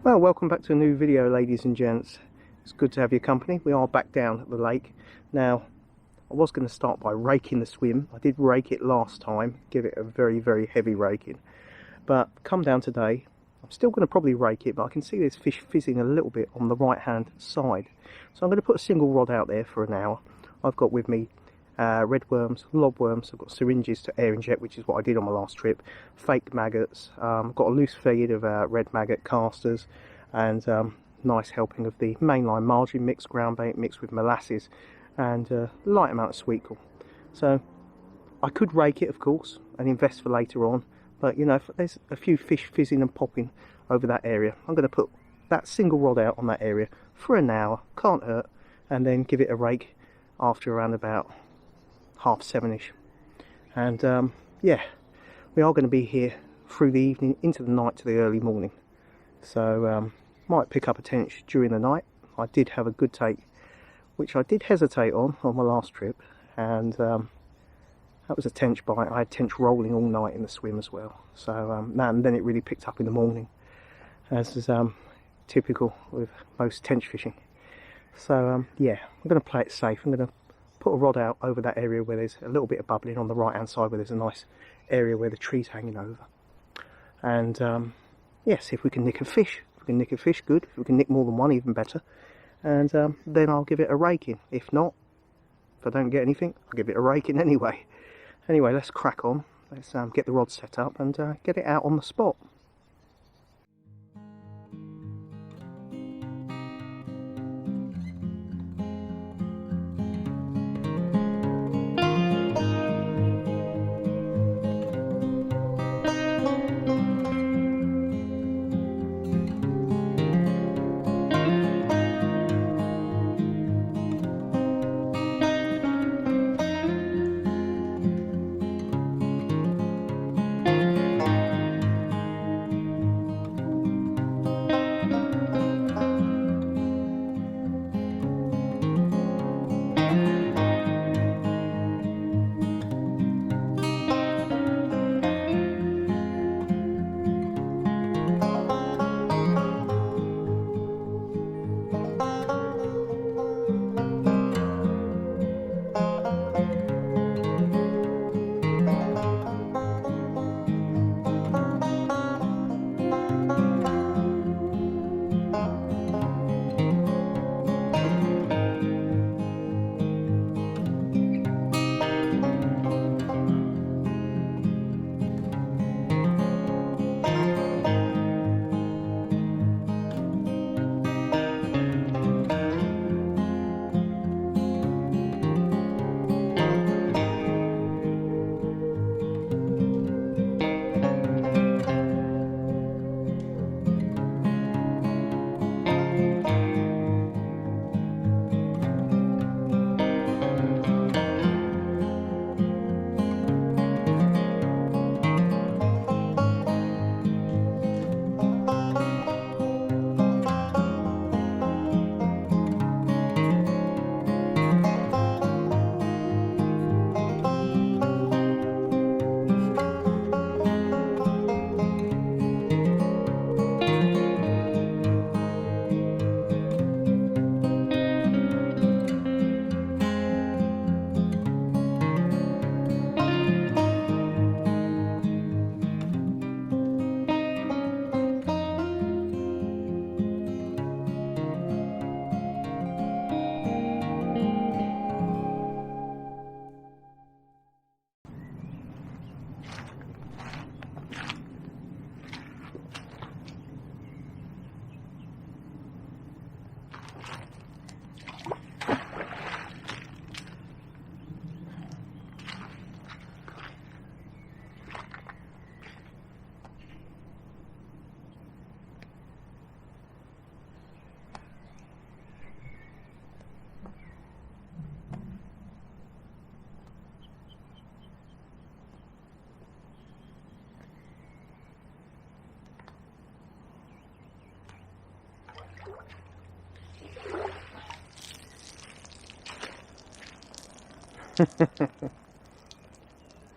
Well, welcome back to a new video, ladies and gents. It's good to have your company. We are back down at the lake. Now, I was going to start by raking the swim. I did rake it last time, give it a very, very heavy raking. But come down today, I'm still going to probably rake it, but I can see there's fish fizzing a little bit on the right-hand side. So I'm going to put a single rod out there for an hour. I've got with me red worms, lobworms. I've got syringes to air inject, which is what I did on my last trip. Fake maggots. I've got a loose feed of red maggot casters, and nice helping of the Mainline margin mix, groundbait mixed with molasses, and a light amount of sweetcorn. So I could rake it, of course, and invest for later on. But you know, if there's a few fish fizzing and popping over that area, I'm going to put that single rod out on that area for an hour. Can't hurt, and then give it a rake after around about 7:30ish. And yeah, we are going to be here through the evening into the night to the early morning, so might pick up a tench during the night. I did have a good take, which I did hesitate on my last trip, and that was a tench bite. I had tench rolling all night in the swim as well, so and then it really picked up in the morning, as is typical with most tench fishing. So yeah, I'm going to play it safe. I'm going to put a rod out over that area where there's a little bit of bubbling on the right hand side, where there's a nice area where the tree's hanging over, and yeah, see if we can nick a fish. If we can nick a fish, good. If we can nick more than one, even better. And then I'll give it a raking. If not, if I don't get anything, I'll give it a raking anyway. Anyway, let's crack on. Let's get the rod set up and get it out on the spot.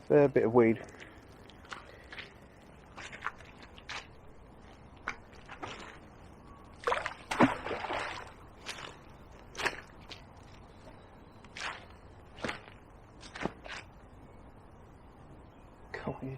Fair bit of weed. Come on.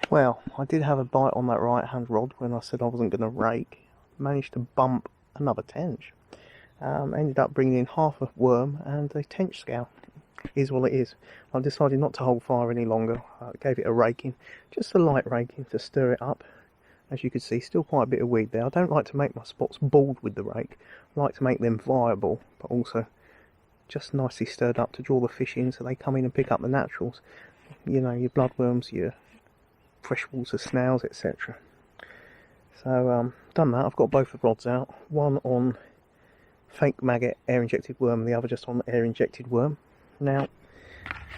Well, I did have a bite on that right hand rod when I said I wasn't going to rake. Managed to bump another tench. Ended up bringing in half a worm and a tench scale. Is what it is. I decided not to hold fire any longer. I gave it a raking, just a light raking to stir it up. As you can see, still quite a bit of weed there. I don't like to make my spots bald with the rake. I like to make them viable, but also just nicely stirred up to draw the fish in so they come in and pick up the naturals. You know, your bloodworms, your freshwater snails, etc. So done that. I've got both the rods out, one on fake maggot air injected worm and the other just on air injected worm. Now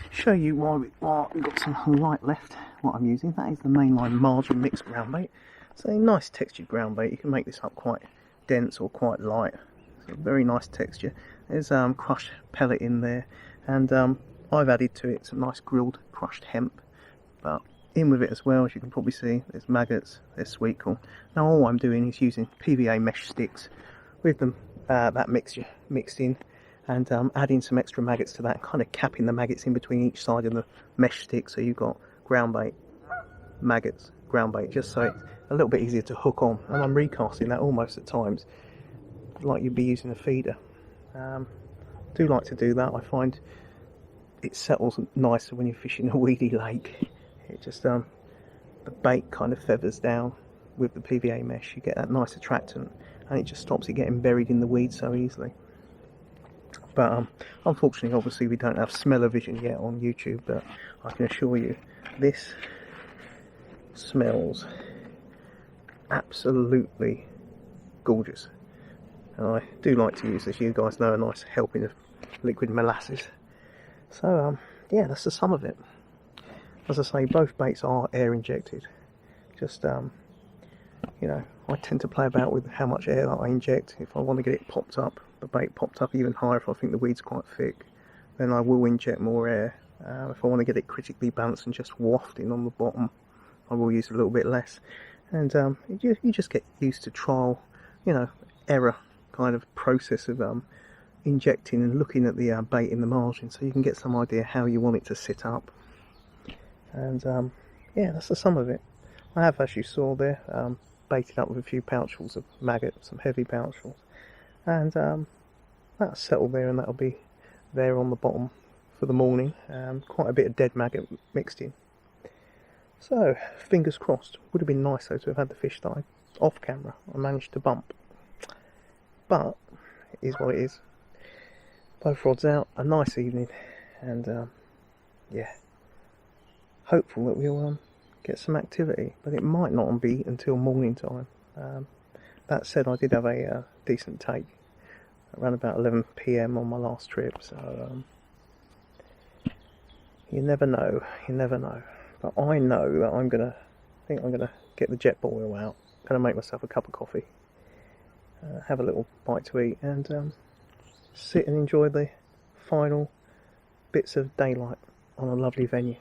show you why we've got some light left. What I'm using, that is the Mainline margin mixed ground bait. It's a nice textured ground bait. You can make this up quite dense or quite light. It's a very nice texture. There's crushed pellet in there, and I've added to it some nice grilled crushed hemp, but in with it as well, as you can probably see, there's maggots, there's sweet corn. Now all I'm doing is using PVA mesh sticks with them, that mixture mixed in, and adding some extra maggots to that, kind of capping the maggots in between each side of the mesh stick, so you've got ground bait, maggots, ground bait, just so it's a little bit easier to hook on. And I'm recasting that almost at times like you'd be using a feeder. Do like to do that. I find it settles nicer when you're fishing a weedy lake. It just the bait kind of feathers down with the PVA mesh. You get that nice attractant, and it just stops it getting buried in the weeds so easily. But unfortunately, obviously, we don't have smell-o-vision yet on YouTube, but I can assure you, this smells absolutely gorgeous. And I do like to use, as you guys know, a nice helping of liquid molasses. So, yeah, that's the sum of it. As I say, both baits are air injected. Just, you know, I tend to play about with how much air that I inject. If I want to get it popped up, the bait popped up even higher, if I think the weed's quite thick, then I will inject more air. If I want to get it critically balanced and just wafting on the bottom, I will use a little bit less. And you just get used to trial, you know, error kind of process of injecting and looking at the bait in the margin, so you can get some idea how you want it to sit up. And yeah, that's the sum of it. I have, as you saw there, baited up with a few pouchfuls of maggot, some heavy pouchfuls, and that'll settle there, and that'll be there on the bottom for the morning. Quite a bit of dead maggot mixed in. So, fingers crossed. Would have been nice though to have had the fish that I, off camera, I managed to bump. But, it is what it is. Both rods out, a nice evening, and yeah, hopeful that we'll get some activity, but it might not be until morning time. That said, I did have a decent take around about 11 PM on my last trip, so you never know, you never know. But I know that I'm gonna get the jet boil out, gonna make myself a cup of coffee, have a little bite to eat, and sit and enjoy the final bits of daylight on a lovely venue.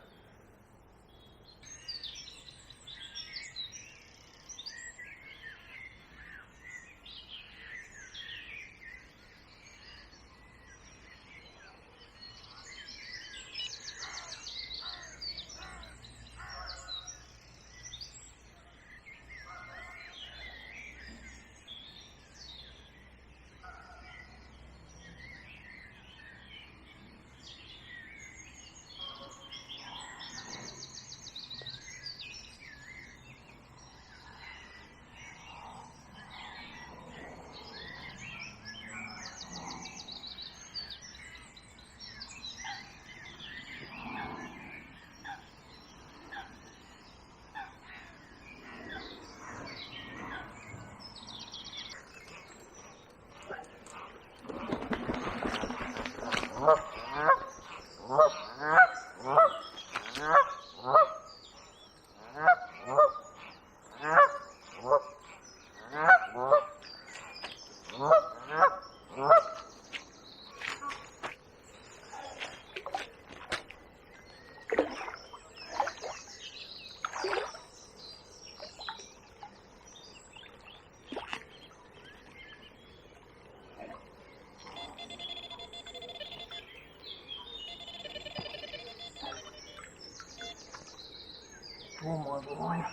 Oh my line.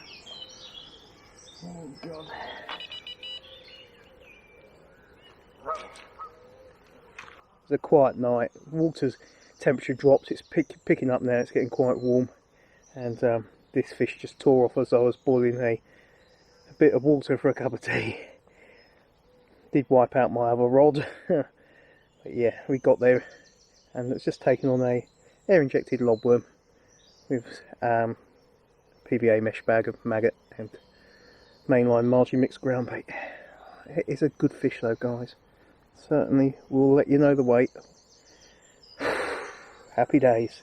Oh god. It's a quiet night. Water's temperature dropped. It's picking up now. It's getting quite warm. And this fish just tore off as I was boiling a bit of water for a cup of tea. Did wipe out my other rod. But yeah, we got there. And it's just taken on a air injected lobworm with PVA mesh bag of maggot and mainline margin mixed ground bait. It is a good fish though, guys. Certainly will let you know the weight. Happy days.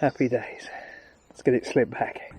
Happy days. Let's get it slipped back.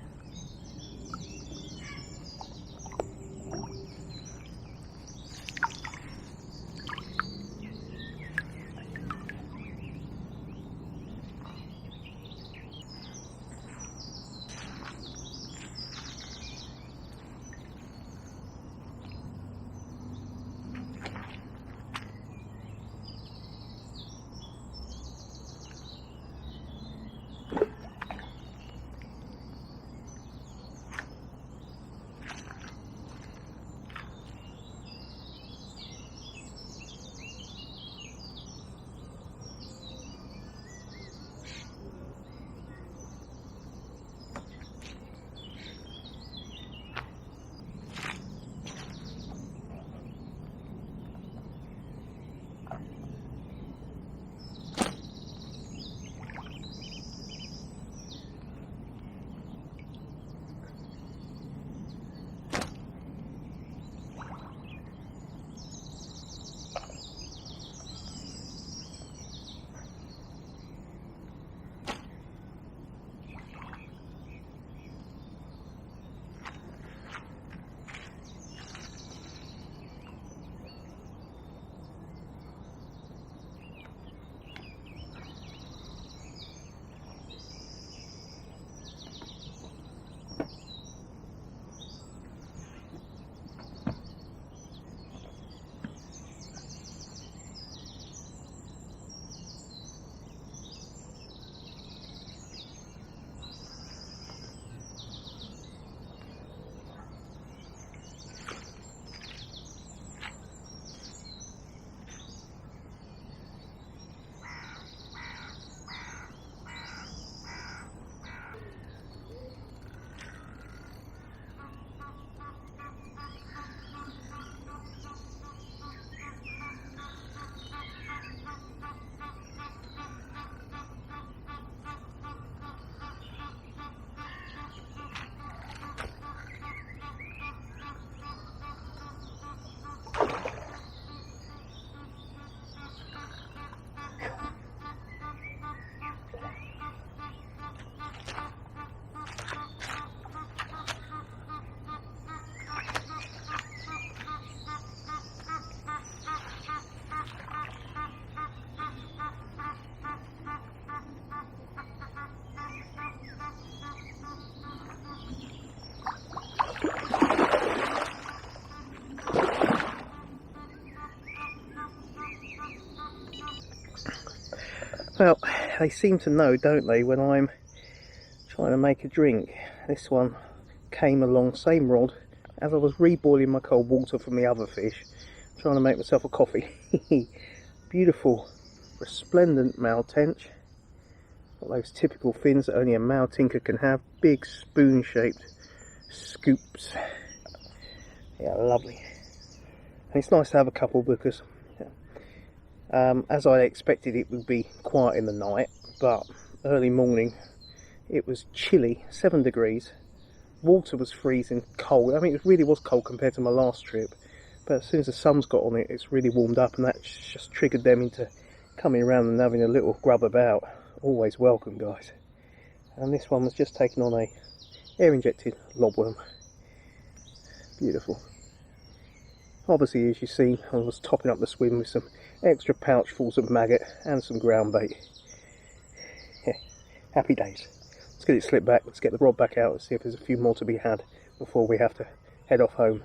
Well, they seem to know, don't they, when I'm trying to make a drink. This one came along, same rod, as I was reboiling my cold water from the other fish, trying to make myself a coffee. Beautiful, resplendent male tench. Got those typical fins that only a male tinker can have. Big spoon-shaped scoops. Yeah, lovely. And it's nice to have a couple because, as I expected, it would be quiet in the night, but early morning it was chilly, 7 degrees. Water was freezing cold. I mean, it really was cold compared to my last trip, but as soon as the sun's got on it, it's really warmed up, and that just triggered them into coming around and having a little grub about. Always welcome, guys. And this one was just taking on a air injected lobworm. Beautiful. Obviously, as you see, I was topping up the swim with some extra pouchfuls of maggot and some ground bait. Yeah, happy days. Let's get it slipped back, let's get the rod back out and see if there's a few more to be had before we have to head off home.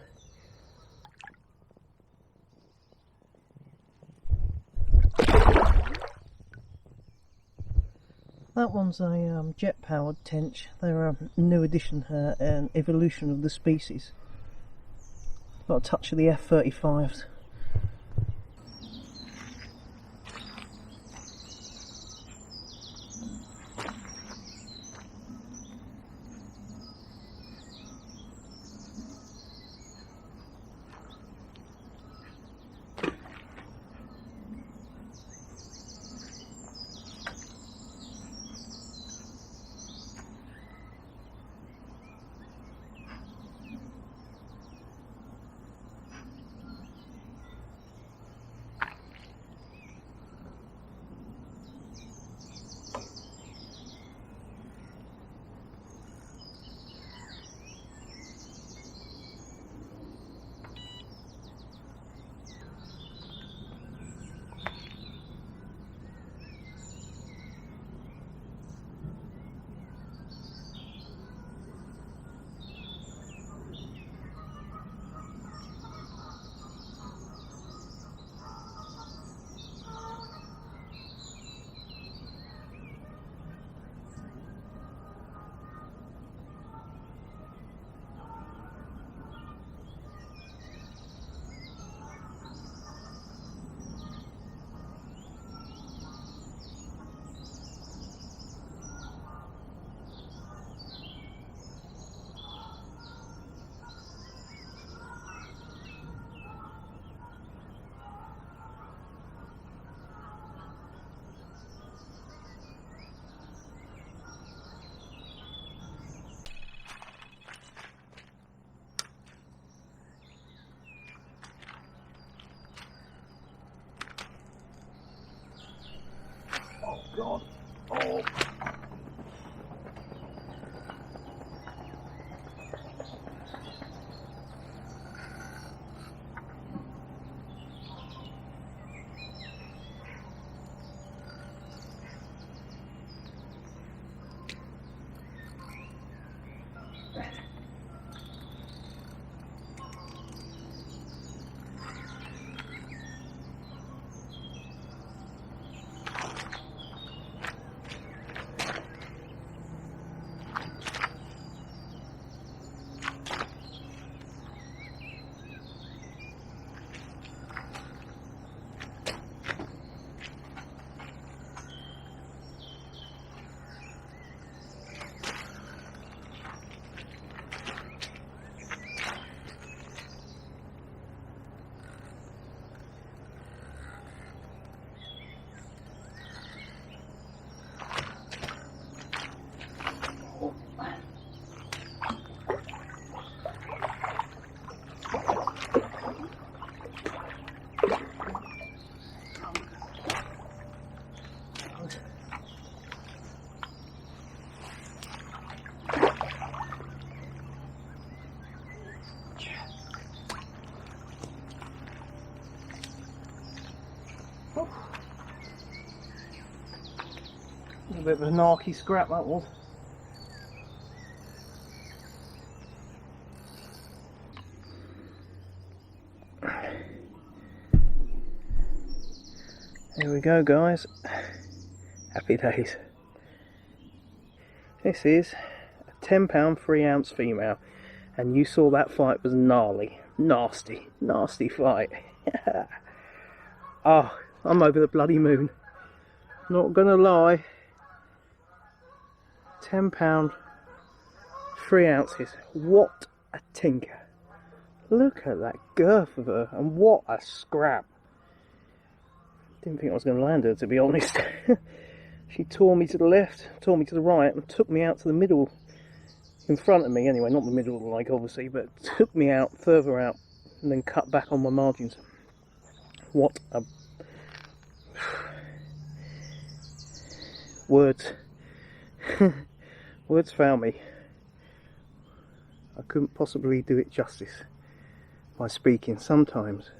That one's a jet-powered tench. They're a new addition, an evolution of the species. Got a touch of the F-35s. God. Oh. A bit of a narky scrap that was. Here we go, guys. Happy days. This is a 10 pound 3 ounce female, and you saw that fight was gnarly, nasty fight. Oh, I'm over the bloody moon, not gonna lie. 10 pound 3 ounces, what a tinker. Look at that girth of her, and what a scrap. Didn't think I was going to land her, to be honest. She tore me to the left, tore me to the right, and took me out to the middle, in front of me anyway, not the middle of the lake obviously, but took me out, further out, and then cut back on my margins. What a... Words. Words fail me. I couldn't possibly do it justice by speaking. Sometimes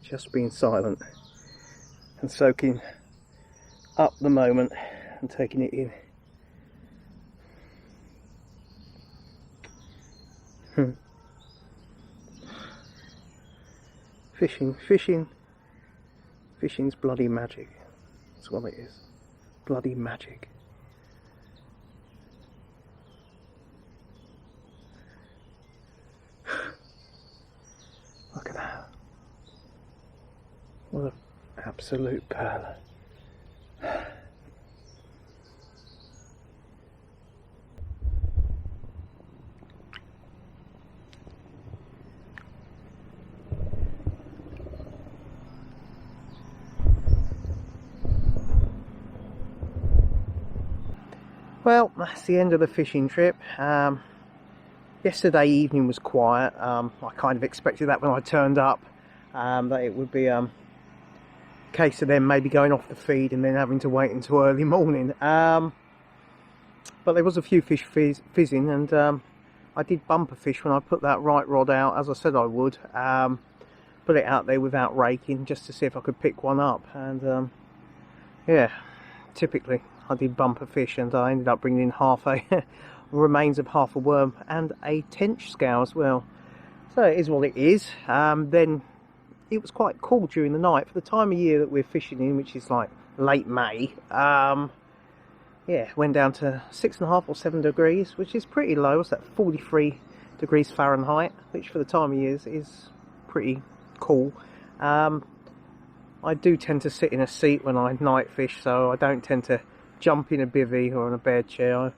just being silent and soaking up the moment and taking it in. Fishing's bloody magic. That's what it is. Bloody magic. Look at that. What an absolute pearl. Well, that's the end of the fishing trip. Yesterday evening was quiet. I kind of expected that when I turned up, that it would be a case of them maybe going off the feed and then having to wait until early morning. But there was a few fish fizzing, and I did bumper fish when I put that right rod out, as I said I would. Put it out there without raking just to see if I could pick one up, and yeah, typically I did bumper fish, and I ended up bringing in half a remains of half a worm and a tench scale as well. So it is what it is. Then it was quite cool during the night for the time of year that we're fishing in, which is like late May. Yeah, went down to 6.5 or 7 degrees, which is pretty low. What's that, 43 degrees Fahrenheit, which for the time of year is pretty cool. I do tend to sit in a seat when I night fish, so I don't tend to jump in a bivvy or on a bed chair.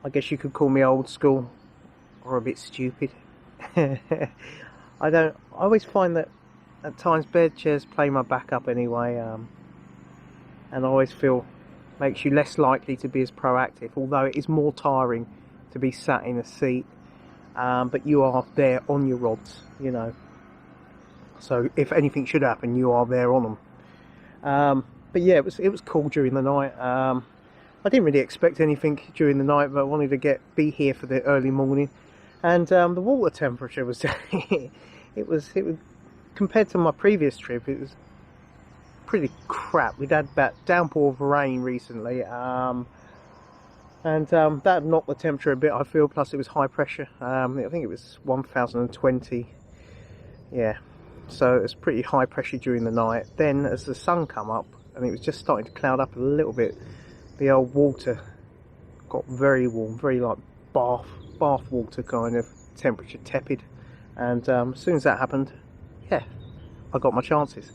I guess you could call me old school or a bit stupid. I always find that at times bed chairs play my back up anyway, and I always feel makes you less likely to be as proactive, although it is more tiring to be sat in a seat, but you are there on your rods, you know, so if anything should happen you are there on them. But yeah, it was cool during the night. I didn't really expect anything during the night, but I wanted to be here for the early morning, and the water temperature was it was compared to my previous trip, it was pretty crap. We'd had that downpour of rain recently, and that knocked the temperature a bit, I feel, plus it was high pressure. I think it was 1020, yeah, so it was pretty high pressure during the night. Then as the sun come up and it was just starting to cloud up a little bit, the old water got very warm, very like bath water kind of temperature, tepid, and as soon as that happened, yeah, I got my chances.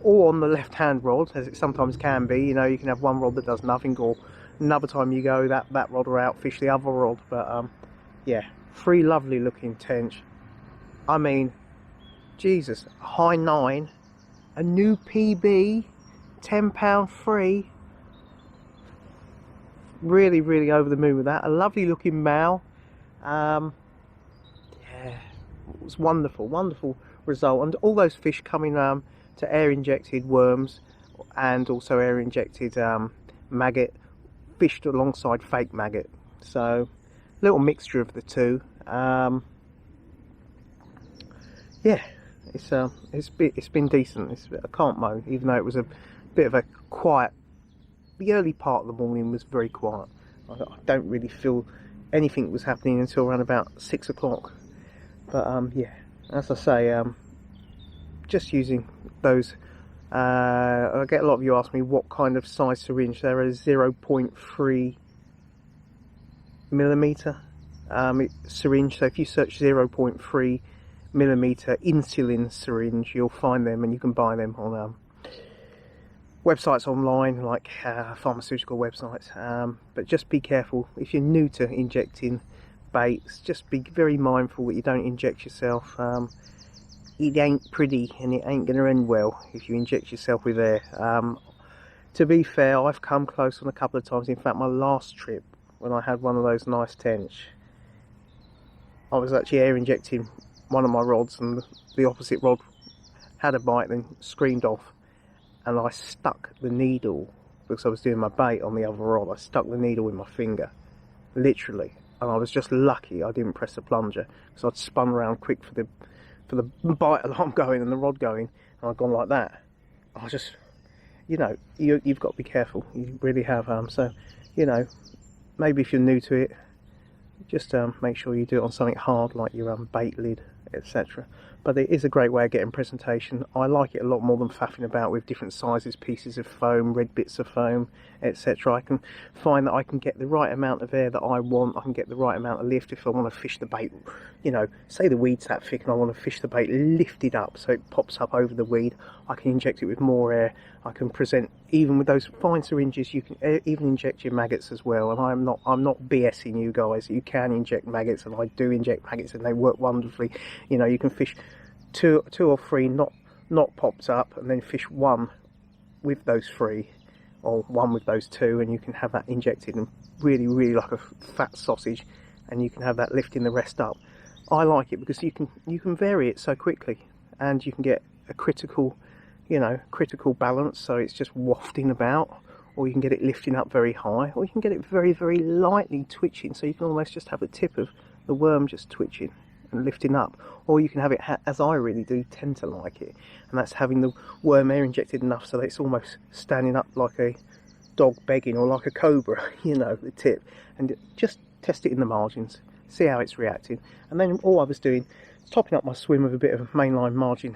All on the left hand rod, as it sometimes can be. You know, you can have one rod that does nothing, or another time you go that rod will outfish the other rod. But yeah, 3 lovely looking tench. I mean, Jesus, high 9, a new PB, 10 pound 3. Really over the moon with that. A lovely looking male. Yeah, it was wonderful result, and all those fish coming to air injected worms and also air injected maggot, fished alongside fake maggot, so little mixture of the two. Yeah, it's been decent. I can't moan, even though it was a bit of a quiet. The early part of the morning was very quiet. I don't really feel anything was happening until around about 6 o'clock. But yeah, as I say, just using those I get a lot of you ask me what kind of size syringe. There is 0.3 millimeter syringe. So if you search 0.3 millimeter insulin syringe, you'll find them, and you can buy them on websites online, like pharmaceutical websites. But just be careful if you're new to injecting baits. Just be very mindful that you don't inject yourself. It ain't pretty, and it ain't going to end well if you inject yourself with air. To be fair, I've come close on a couple of times. In fact, my last trip, when I had one of those nice Tench, I was actually air injecting one of my rods, and the opposite rod had a bite and screamed off, and I stuck the needle, because I was doing my bait on the other rod, I stuck the needle with my finger, literally, and I was just lucky I didn't press the plunger, because I'd spun around quick for the bite alarm going and the rod going, and I'd gone like that. I just, you know, you've got to be careful, you really have. So, you know, maybe if you're new to it, just make sure you do it on something hard, like your bait lid, etc. But it is a great way of getting presentation. I like it a lot more than faffing about with different sizes, pieces of foam, red bits of foam, etc. I can find that I can get the right amount of air that I want. I can get the right amount of lift if I want to fish the bait. You know, say the weed's that thick and I want to fish the bait lifted up so it pops up over the weed. I can inject it with more air. I can present, even with those fine syringes, you can even inject your maggots as well. And I'm not BSing you guys. You can inject maggots, and I do inject maggots, and they work wonderfully. You know, you can fish two or three not popped up, and then fish one with those three, or one with those two, and you can have that injected and really like a fat sausage, and you can have that lifting the rest up. I like it because you can vary it so quickly, and you can get a critical, you know, critical balance, so it's just wafting about, or you can get it lifting up very high, or you can get it very lightly twitching, so you can almost just have the tip of the worm just twitching and lifting up. Or you can have it, as I really do tend to like it, and that's having the worm air injected enough so that it's almost standing up like a dog begging, or like a cobra, you know, the tip, and just test it in the margins, see how it's reacting. And then all I was doing is topping up my swim with a bit of Mainline margin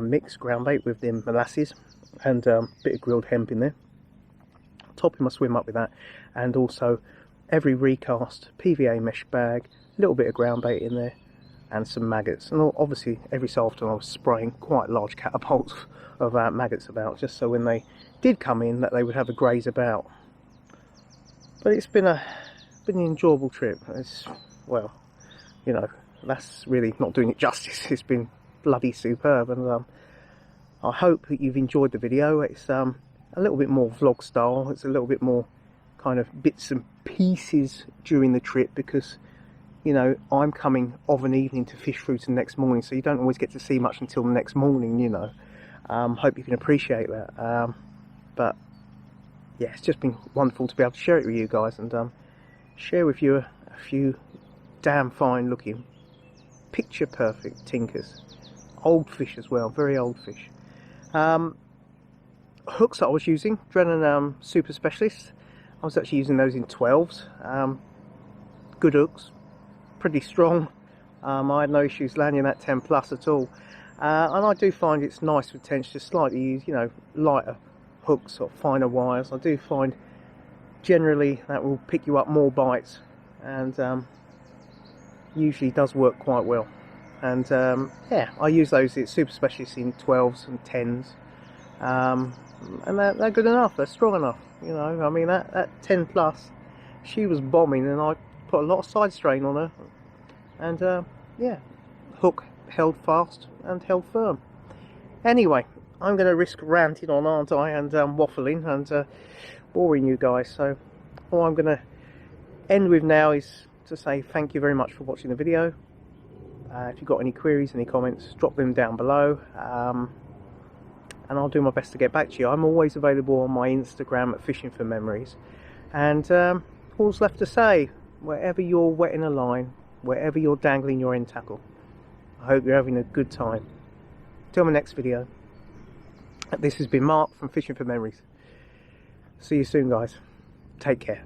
mix, Groundbait, with the molasses, and a bit of grilled hemp in there, topping my swim up with that, and also every recast PVA mesh bag, a little bit of Groundbait in there, and some maggots. And obviously every so often I was spraying quite large catapults of maggots about, just so when they did come in that they would have a graze about. But it's been an enjoyable trip. It's, well, you know, that's really not doing it justice. It's been bloody superb, and I hope that you've enjoyed the video. It's a little bit more vlog style. It's a little bit more kind of bits and pieces during the trip, because, you know, I'm coming of an evening to fish through to the next morning, so you don't always get to see much until the next morning, you know. Hope you can appreciate that. But yeah, it's just been wonderful to be able to share it with you guys, and share with you a few damn fine looking, picture perfect tinkers. Old fish as well, very old fish. Hooks that I was using, Drennan Super Specialist. I was actually using those in 12s. Good hooks, pretty strong. I had no issues landing that 10 plus at all. And I do find it's nice with Tench to slightly use, you know, lighter hooks or finer wires. I do find generally that will pick you up more bites, and usually does work quite well. And yeah, I use those Super Specialists in 12s and 10s, and they're good enough, they're strong enough, you know. I mean, that 10 plus, she was bombing, and I put a lot of side strain on her, and yeah, hook held fast and held firm. Anyway, I'm going to risk ranting on, aren't I, and waffling and boring you guys. So all I'm going to end with now is to say thank you very much for watching the video. If you've got any queries, any comments, drop them down below, and I'll do my best to get back to you. I'm always available on my Instagram at Fishing for Memories. And all's left to say, wherever you're wetting a line, wherever you're dangling your end tackle, I hope you're having a good time. Till my next video. This has been Mark from Fishing for Memories. See you soon, guys. Take care.